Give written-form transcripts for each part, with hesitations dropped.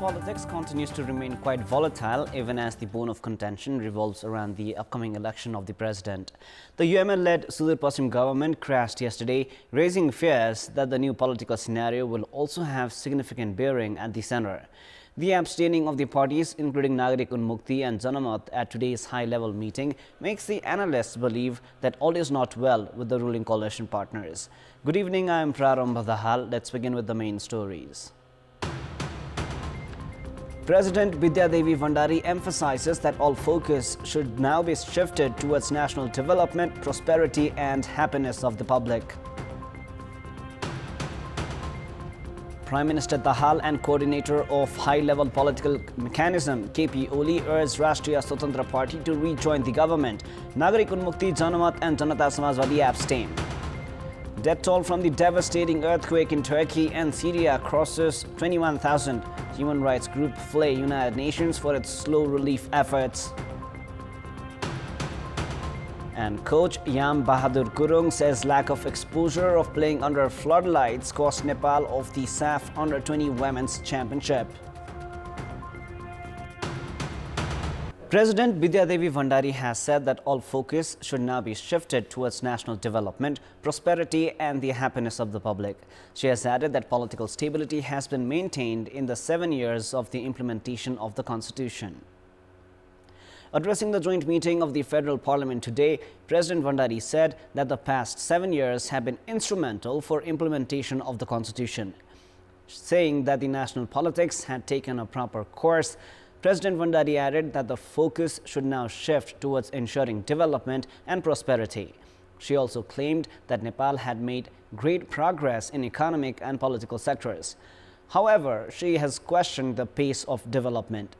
politics continues to remain quite volatile even as the bone of contention revolves around the upcoming election of the president. The UML-led Sudur Paschim government crashed yesterday, raising fears that the new political scenario will also have significant bearing at the center. The abstaining of the parties, including Nagarik Unmukti and Janamat, at today's high-level meeting makes the analysts believe that all is not well with the ruling coalition partners. Good evening, I am Prarambha Dahal. Let's begin with the main stories. President Vidya Devi Bhandari emphasizes that all focus should now be shifted towards national development, prosperity and happiness of the public. Prime Minister Dahal and coordinator of high-level political mechanism KP Oli urged Rashtriya Swatantra Party to rejoin the government. Nagarik Unmukti, Janamat and Janata Samajwadi abstain. Death toll from the devastating earthquake in Turkey and Syria crosses 21,000. Human rights group flay United Nations for its slow relief efforts. And coach Yam Bahadur Gurung says lack of exposure of playing under floodlights cost Nepal of the SAF Under-20 Women's Championship. President Vidya Devi Bhandari has said that all focus should now be shifted towards national development, prosperity and the happiness of the public. She has added that political stability has been maintained in the 7 years of the implementation of the Constitution. Addressing the joint meeting of the Federal Parliament today, President Bhandari said that the past 7 years have been instrumental for implementation of the Constitution. Saying that the national politics had taken a proper course, President Bhandari added that the focus should now shift towards ensuring development and prosperity. She also claimed that Nepal had made great progress in economic and political sectors. However, she has questioned the pace of development.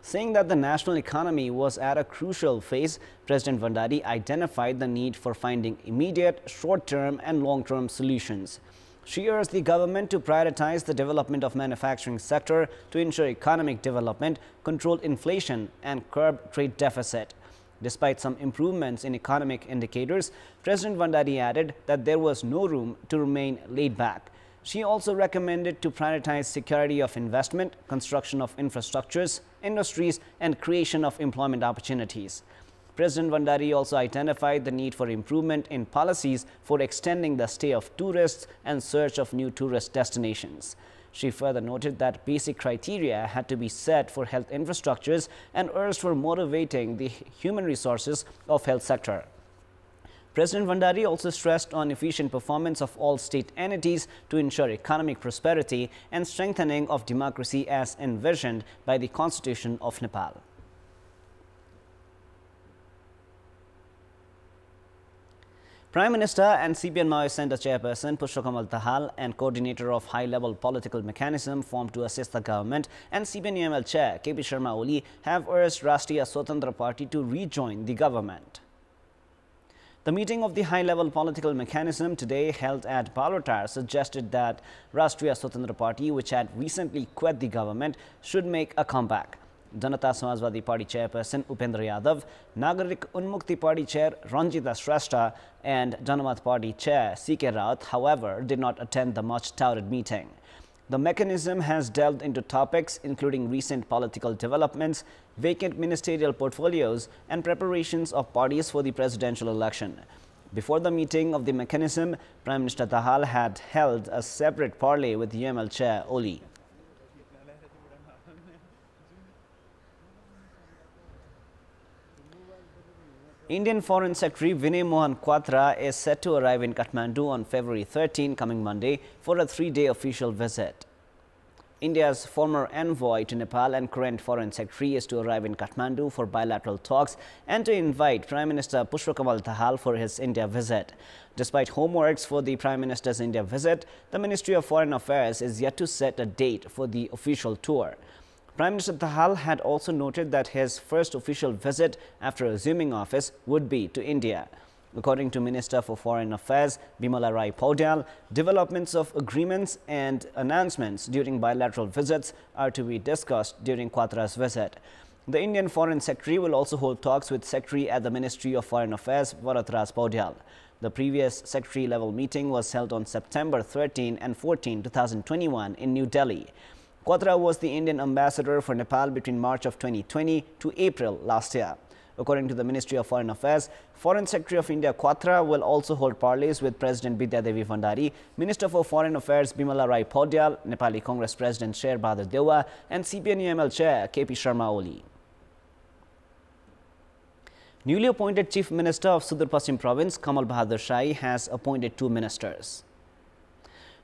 Saying that the national economy was at a crucial phase, President Bhandari identified the need for finding immediate, short-term and long-term solutions. She urged the government to prioritize the development of manufacturing sector to ensure economic development, control inflation and curb trade deficit. Despite some improvements in economic indicators, President Bhandari added that there was no room to remain laid back. She also recommended to prioritize security of investment, construction of infrastructures, industries and creation of employment opportunities. President Bhandari also identified the need for improvement in policies for extending the stay of tourists and search of new tourist destinations. She further noted that basic criteria had to be set for health infrastructures and urged for motivating the human resources of health sector. President Bhandari also stressed on efficient performance of all state entities to ensure economic prosperity and strengthening of democracy as envisioned by the Constitution of Nepal. Prime Minister and CPN Center Chairperson Pushpakamal Dahal and coordinator of high-level political mechanism formed to assist the government and CPN-UML Chair KP Sharma Oli have urged Rashtriya Swatantra Party to rejoin the government. The meeting of the high-level political mechanism today held at Balotar suggested that Rashtriya Swatantra Party, which had recently quit the government, should make a comeback. Janata Samajwadi Party Chairperson Upendra Yadav, Nagarik Unmukti Party Chair Ranjita Shrestha and Janamat Party Chair C.K. Raut, however, did not attend the much-touted meeting. The mechanism has delved into topics including recent political developments, vacant ministerial portfolios and preparations of parties for the presidential election. Before the meeting of the mechanism, Prime Minister Dahal had held a separate parley with UML Chair Oli. Indian Foreign Secretary Vinay Mohan Quatra is set to arrive in Kathmandu on February 13, coming Monday, for a 3-day official visit. India's former envoy to Nepal and current Foreign Secretary is to arrive in Kathmandu for bilateral talks and to invite Prime Minister Pushpakamal Dahal for his India visit. Despite homeworks for the Prime Minister's India visit, the Ministry of Foreign Affairs is yet to set a date for the official tour. Prime Minister Dahal had also noted that his first official visit after assuming office would be to India. According to Minister for Foreign Affairs Bimala Rai Paudel, developments of agreements and announcements during bilateral visits are to be discussed during Quatra's visit. The Indian Foreign Secretary will also hold talks with Secretary at the Ministry of Foreign Affairs Varatraj Paudel. The previous secretary-level meeting was held on September 13 and 14, 2021 in New Delhi. Quatra was the Indian ambassador for Nepal between March of 2020 to April last year. According to the Ministry of Foreign Affairs, Foreign Secretary of India Quatra will also hold parleys with President Vidya Devi Bhandari, Minister for Foreign Affairs Bimala Rai Paudyal, Nepali Congress President Sher Bahadur Dewa and CPN-UML Chair KP Sharma Oli. Newly appointed Chief Minister of Sudur Paschim Province Kamal Bahadur Shahi has appointed 2 ministers.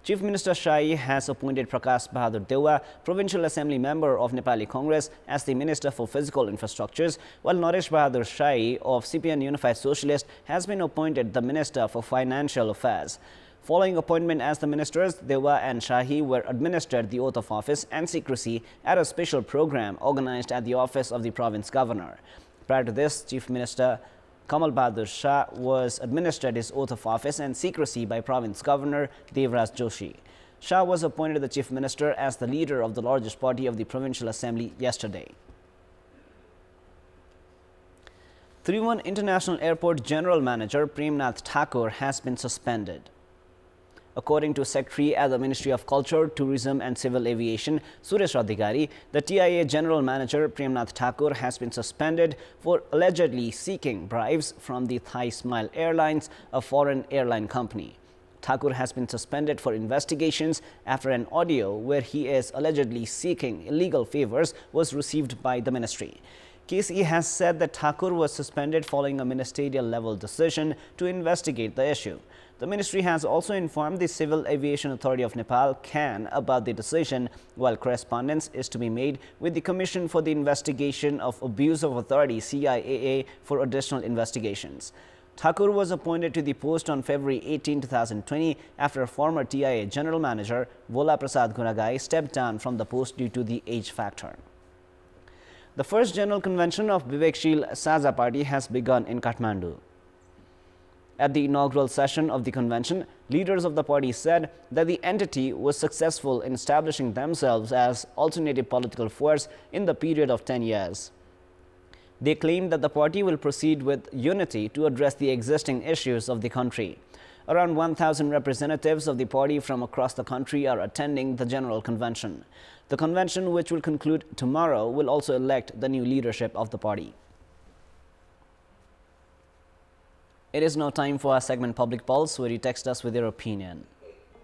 Chief Minister Shahi has appointed Prakash Bahadur Dewa, Provincial Assembly Member of Nepali Congress, as the Minister for Physical Infrastructures, while Naresh Bahadur Shahi of CPN Unified Socialist has been appointed the Minister for Financial Affairs. Following appointment as the ministers, Dewa and Shahi were administered the oath of office and secrecy at a special program organized at the office of the province governor. Prior to this, Chief Minister Kamal Bahadur Shah was administered his oath of office and secrecy by Province Governor Devraj Joshi. Shah was appointed the Chief Minister as the leader of the largest party of the Provincial Assembly yesterday. Trivandrum International Airport General Manager Prem Nath Thakur has been suspended. According to Secretary at the Ministry of Culture, Tourism and Civil Aviation, Suresh Adhikari, the TIA General Manager Prem Nath Thakur has been suspended for allegedly seeking bribes from the Thai Smile Airlines, a foreign airline company. Thakur has been suspended for investigations after an audio where he is allegedly seeking illegal favors was received by the ministry. KCA has said that Thakur was suspended following a ministerial level decision to investigate the issue. The ministry has also informed the Civil Aviation Authority of Nepal (CAN) about the decision, while correspondence is to be made with the Commission for the Investigation of Abuse of Authority (CIAA) for additional investigations. Thakur was appointed to the post on February 18, 2020 after former TIA General Manager Vola Prasad Gunagai stepped down from the post due to the age factor. The first General Convention of Vivekshil Saza Party has begun in Kathmandu. At the inaugural session of the convention, leaders of the party said that the entity was successful in establishing themselves as alternative political force in the period of 10 years. They claimed that the party will proceed with unity to address the existing issues of the country. Around 1,000 representatives of the party from across the country are attending the General Convention. The convention, which will conclude tomorrow, will also elect the new leadership of the party. It is now time for our segment Public Pulse, where you text us with your opinion.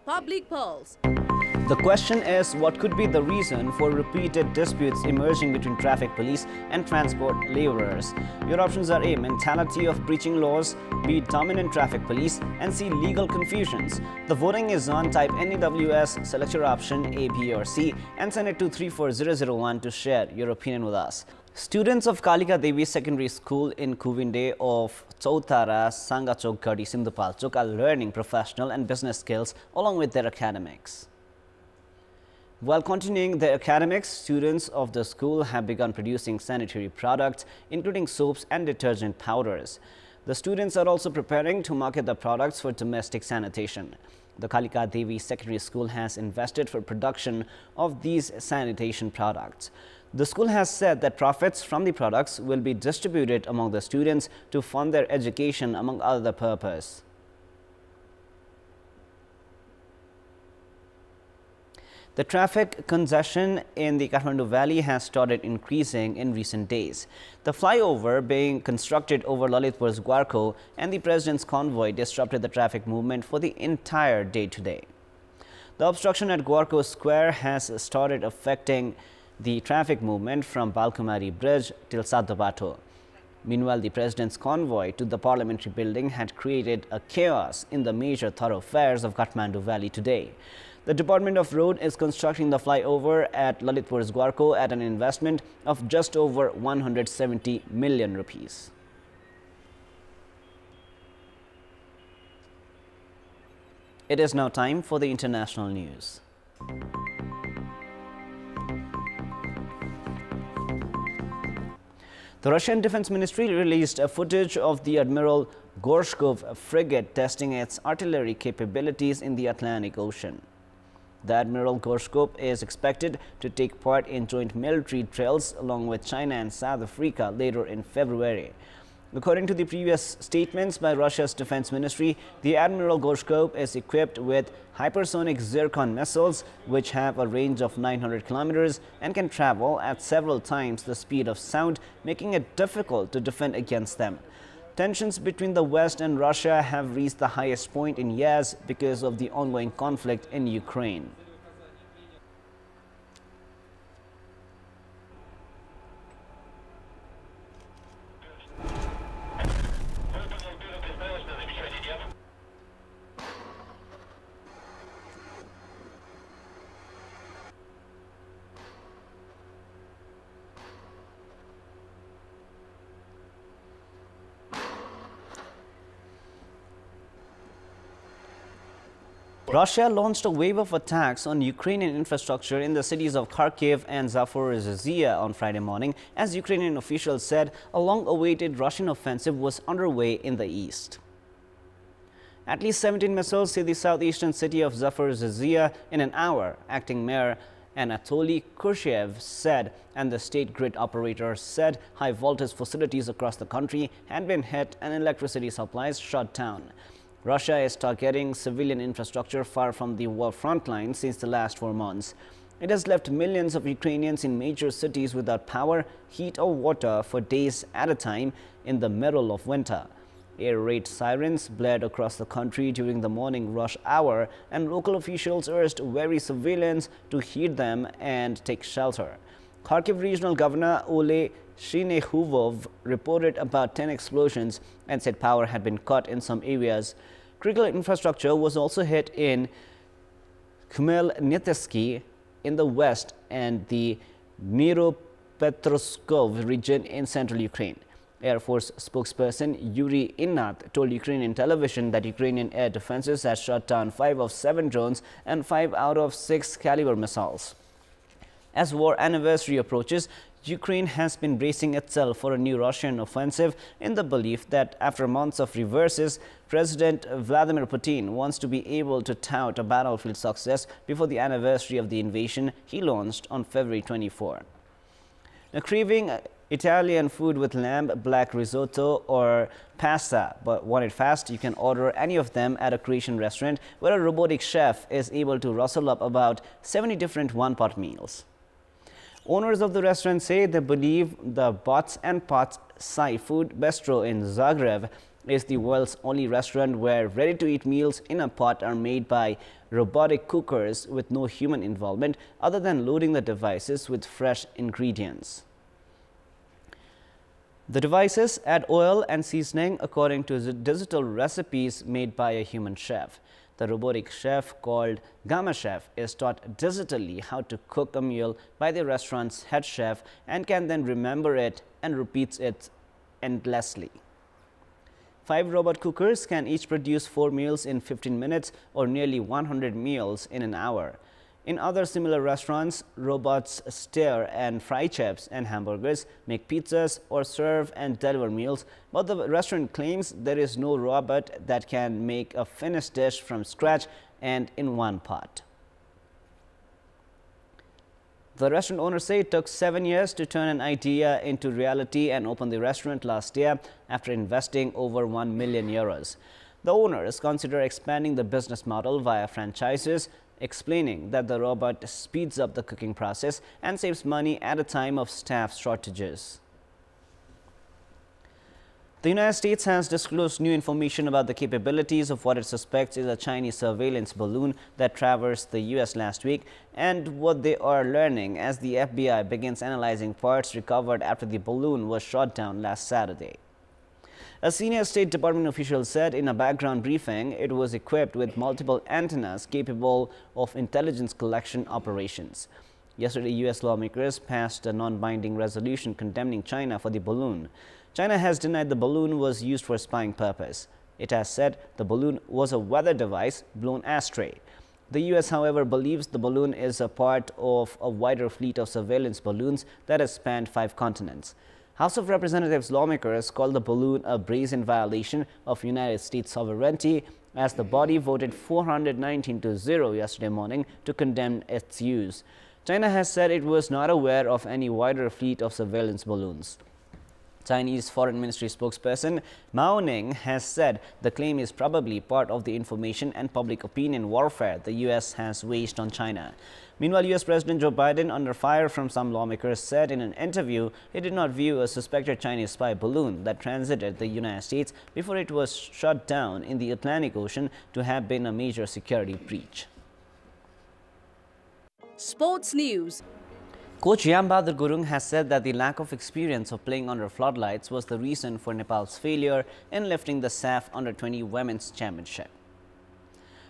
Public Pulse. The question is, what could be the reason for repeated disputes emerging between traffic police and transport laborers? Your options are A, mentality of breaching laws, B, dominant traffic police, and C, legal confusions. The voting is on. Type NEWS, select your option A, B or C and send it to 34001 to share your opinion with us. Students of Kalika Devi Secondary School in Kuvinde of Chautara, Sangachok Gadi, Sindhupalchok are learning professional and business skills along with their academics. While continuing their academics, students of the school have begun producing sanitary products, including soaps and detergent powders. The students are also preparing to market the products for domestic sanitation. The Kalika Devi Secondary School has invested for production of these sanitation products. The school has said that profits from the products will be distributed among the students to fund their education, among other purposes. The traffic congestion in the Kathmandu Valley has started increasing in recent days. The flyover being constructed over Lalitpur's Gwarko and the President's convoy disrupted the traffic movement for the entire day today. The obstruction at Gwarko Square has started affecting the traffic movement from Balkumari Bridge till Sadhabato. Meanwhile, the President's convoy to the Parliamentary Building had created a chaos in the major thoroughfares of Kathmandu Valley today. The Department of Road is constructing the flyover at Lalitpur's Gwarko at an investment of just over 170 million rupees. It is now time for the international news. The Russian Defense Ministry released a footage of the Admiral Gorshkov frigate testing its artillery capabilities in the Atlantic Ocean. The Admiral Gorshkov is expected to take part in joint military drills along with China and South Africa later in February. According to the previous statements by Russia's defense ministry, the Admiral Gorshkov is equipped with hypersonic Zircon missiles, which have a range of 900 kilometers and can travel at several times the speed of sound, making it difficult to defend against them. Tensions between the West and Russia have reached the highest point in years because of the ongoing conflict in Ukraine. Russia launched a wave of attacks on Ukrainian infrastructure in the cities of Kharkiv and Zaporizhzhia on Friday morning, as Ukrainian officials said a long-awaited Russian offensive was underway in the east. At least 17 missiles hit the southeastern city of Zaporizhzhia in an hour, acting mayor Anatoly Kurshev said, and the state grid operator said high-voltage facilities across the country had been hit and electricity supplies shut down. Russia is targeting civilian infrastructure far from the war front line since the last 4 months. It has left millions of Ukrainians in major cities without power, heat or water for days at a time in the middle of winter. Air raid sirens blared across the country during the morning rush hour, and local officials urged wary civilians to heed them and take shelter. Kharkiv Regional Governor Ole Shinehuvov reported about 10 explosions and said power had been cut in some areas. Critical infrastructure was also hit in Khmelnytskyi in the west and the Dnipropetrovsk region in central Ukraine. Air Force spokesperson Yuri Ignat told Ukrainian television that Ukrainian air defenses had shot down 5 of 7 drones and 5 out of 6 caliber missiles. As war anniversary approaches, Ukraine has been bracing itself for a new Russian offensive in the belief that after months of reverses, President Vladimir Putin wants to be able to tout a battlefield success before the anniversary of the invasion he launched on February 24. Now, craving Italian food with lamb, black risotto or pasta, but want it fast, you can order any of them at a Croatian restaurant where a robotic chef is able to rustle up about 70 different one-pot meals. Owners of the restaurant say they believe the Bots and Pots Seafood Bistro in Zagreb is the world's only restaurant where ready-to-eat meals in a pot are made by robotic cookers with no human involvement other than loading the devices with fresh ingredients. The devices add oil and seasoning according to the digital recipes made by a human chef. The robotic chef, called Gamma Chef, is taught digitally how to cook a meal by the restaurant's head chef and can then remember it and repeats it endlessly. 5 robot cookers can each produce 4 meals in 15 minutes or nearly 100 meals in an hour. In other similar restaurants, robots stir and fry chips and hamburgers, make pizzas or serve and deliver meals, but the restaurant claims there is no robot that can make a finished dish from scratch and in one pot. The restaurant owners say it took 7 years to turn an idea into reality and open the restaurant last year after investing over €1 million. The owners consider expanding the business model via franchises, explaining that the robot speeds up the cooking process and saves money at a time of staff shortages. The United States has disclosed new information about the capabilities of what it suspects is a Chinese surveillance balloon that traversed the U.S. last week, and what they are learning as the FBI begins analyzing parts recovered after the balloon was shot down last Saturday. A senior State Department official said in a background briefing it was equipped with multiple antennas capable of intelligence collection operations. Yesterday, U.S. lawmakers passed a non-binding resolution condemning China for the balloon. China has denied the balloon was used for spying purpose. It has said the balloon was a weather device blown astray. The U.S., however, believes the balloon is a part of a wider fleet of surveillance balloons that has spanned 5 continents. House of Representatives lawmakers called the balloon a brazen violation of United States sovereignty as the body voted 419-0 yesterday morning to condemn its use. China has said it was not aware of any wider fleet of surveillance balloons. Chinese Foreign Ministry spokesperson Mao Ning has said the claim is probably part of the information and public opinion warfare the U.S. has waged on China. Meanwhile, U.S. President Joe Biden, under fire from some lawmakers, said in an interview he did not view a suspected Chinese spy balloon that transited the United States before it was shot down in the Atlantic Ocean to have been a major security breach. Sports News. Coach Yambadur Gurung has said that the lack of experience of playing under floodlights was the reason for Nepal's failure in lifting the SAF Under-20 Women's Championship.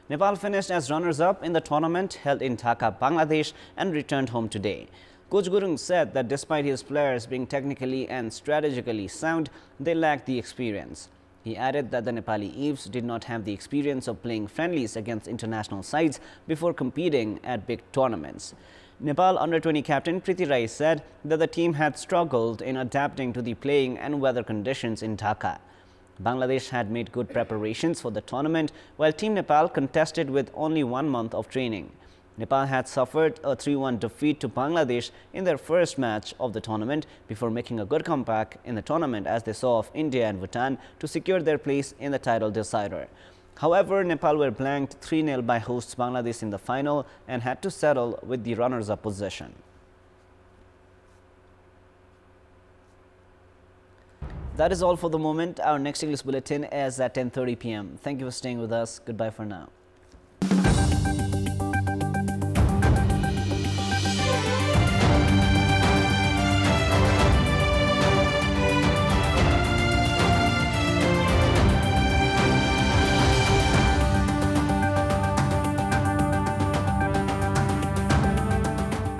Nepal finished as runners-up in the tournament held in Dhaka, Bangladesh and returned home today. Coach Gurung said that despite his players being technically and strategically sound, they lacked the experience. He added that the Nepali Eves did not have the experience of playing friendlies against international sides before competing at big tournaments. Nepal Under-20 captain Priti Rai said that the team had struggled in adapting to the playing and weather conditions in Dhaka. Bangladesh had made good preparations for the tournament, while Team Nepal contested with only 1 month of training. Nepal had suffered a 3-1 defeat to Bangladesh in their first match of the tournament before making a good comeback in the tournament as they saw off India and Bhutan to secure their place in the title decider. However, Nepal were blanked 3-0 by hosts Bangladesh in the final and had to settle with the runners-up position. That is all for the moment. Our next English bulletin is at 10:30 p.m. Thank you for staying with us. Goodbye for now.